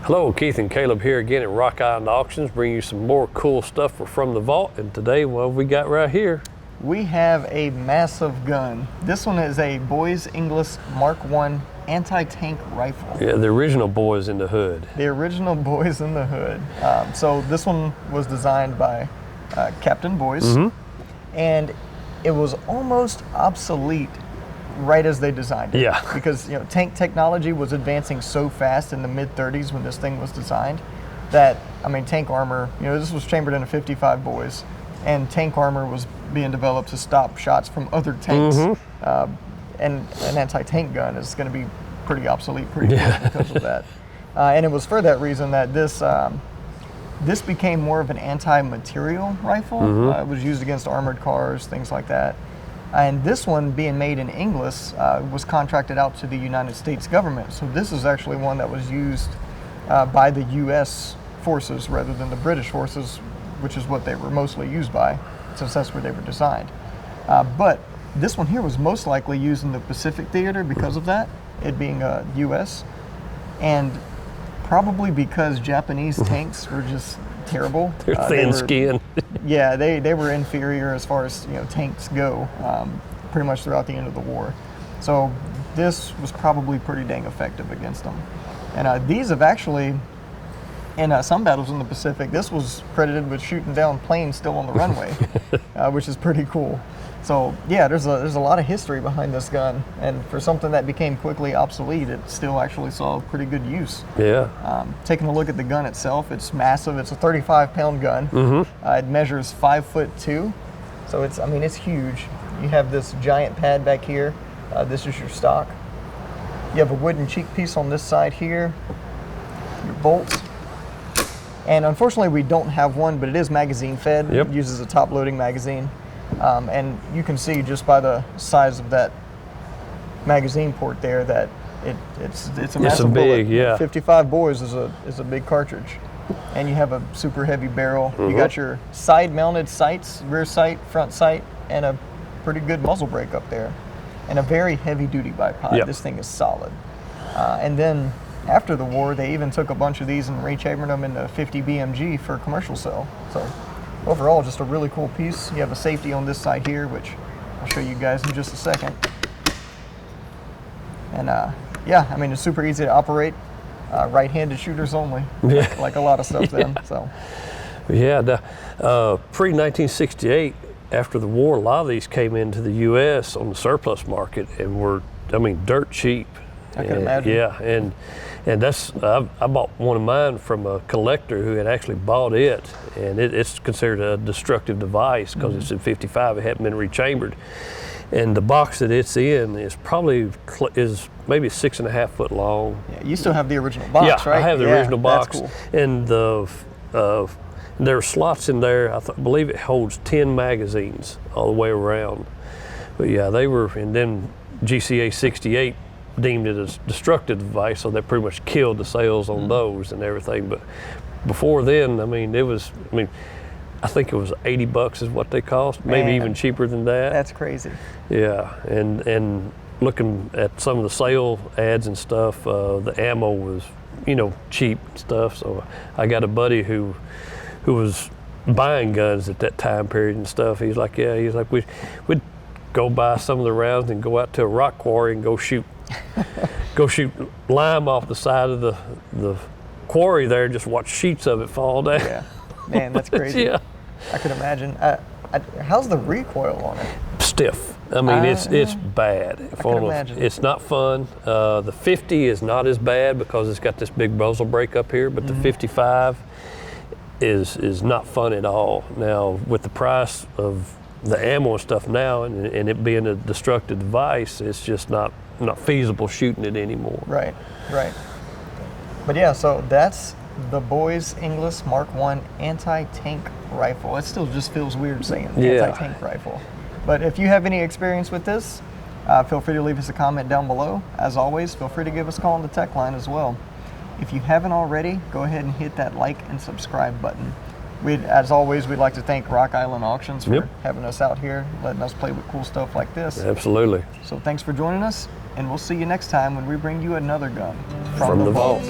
Hello, Keith and Caleb here again at Rock Island Auctions, bringing you some more cool stuff from the vault. And today, what we got right here? We have a massive gun. This one is a Boys Inglis Mark I anti-tank rifle. Yeah, the original boys in the hood. The original boys in the hood. So this one was designed by Captain Boys, and it was almost obsolete right as they designed it. Yeah. Because tank technology was advancing so fast in the mid-30s when this thing was designed that, I mean, tank armor, this was chambered in a 55 Boys, and tank armor was being developed to stop shots from other tanks. And an anti-tank gun is going to be pretty obsolete pretty quick because of that. And it was for that reason that this became more of an anti-material rifle. It was used against armored cars, things like that. And this one, being made in Inglis, was contracted out to the United States government. So this is actually one that was used by the U.S. forces rather than the British forces, which is what they were mostly used by, since that's where they were designed. But this one here was most likely used in the Pacific theater because of that, it being U.S. And probably because Japanese tanks were just terrible. They're thin-skinned. Yeah, they were inferior as far as tanks go, pretty much throughout the end of the war. So this was probably pretty dang effective against them. And these have actually, in some battles in the Pacific, this was credited with shooting down planes still on the runway, which is pretty cool. So yeah, there's a lot of history behind this gun, and for something that became quickly obsolete, it still actually saw pretty good use. Yeah. Taking a look at the gun itself, it's massive. It's a 35-pound gun. It measures 5'2", so it's huge. You have this giant pad back here. This is your stock. You have a wooden cheek piece on this side here. Your bolts. And unfortunately, we don't have one, but it is magazine fed. Yep. It uses a top-loading magazine. And you can see just by the size of that magazine port there that it's a massive big, bullet. yeah. 55 Boys is a big cartridge, and you have a super heavy barrel. You got your side-mounted sights, rear sight, front sight, and a pretty good muzzle brake up there, and a very heavy-duty bipod. Yep. This thing is solid. And then after the war, they even took a bunch of these and rechambered them into 50 BMG for commercial sale. So overall, just a really cool piece. You have a safety on this side here, which I'll show you guys in just a second. And yeah, I mean, it's super easy to operate. Right-handed shooters only, like a lot of stuff then. So Yeah, pre-1968, after the war, a lot of these came into the U.S. on the surplus market and were, dirt cheap. I can imagine. Yeah, and that's, I bought one of mine from a collector who had actually bought it, and it's considered a destructive device because it's in 55, it hadn't been rechambered. And the box that it's in is probably, maybe 6.5 foot long. Yeah, you still have the original box, right? I have the original box. That's cool. And there are slots in there, I believe it holds 10 magazines all the way around. But yeah, they were, and then GCA 68 deemed it as destructive device, so that pretty much killed the sales on those and everything. But before then, I think it was $80 is what they cost, maybe even cheaper than that. That's crazy. Yeah, and looking at some of the sale ads and stuff, the ammo was, cheap stuff. So I got a buddy who was buying guns at that time period and stuff. He's like, we'd go buy some of the rounds and go out to a rock quarry and go shoot lime off the side of the quarry there, just watch sheets of it fall down. Yeah, man, that's crazy. Yeah, I could imagine. How's the recoil on it? stiff. It's bad. I can imagine. It's not fun. The 50 is not as bad because it's got this big muzzle brake up here, but the 55 is not fun at all. Now, with the price of the ammo and stuff now, and it being a destructive device, it's just not feasible shooting it anymore. Right. But yeah, so that's the Boys Inglis Mark I anti-tank rifle. It still just feels weird saying anti-tank rifle. But if you have any experience with this, feel free to leave us a comment down below. As always, feel free to give us a call on the tech line as well. If you haven't already, go ahead and hit that like and subscribe button. As always, we'd like to thank Rock Island Auctions for having us out here, letting us play with cool stuff like this. Absolutely. So thanks for joining us, and we'll see you next time when we bring you another gun from the vault.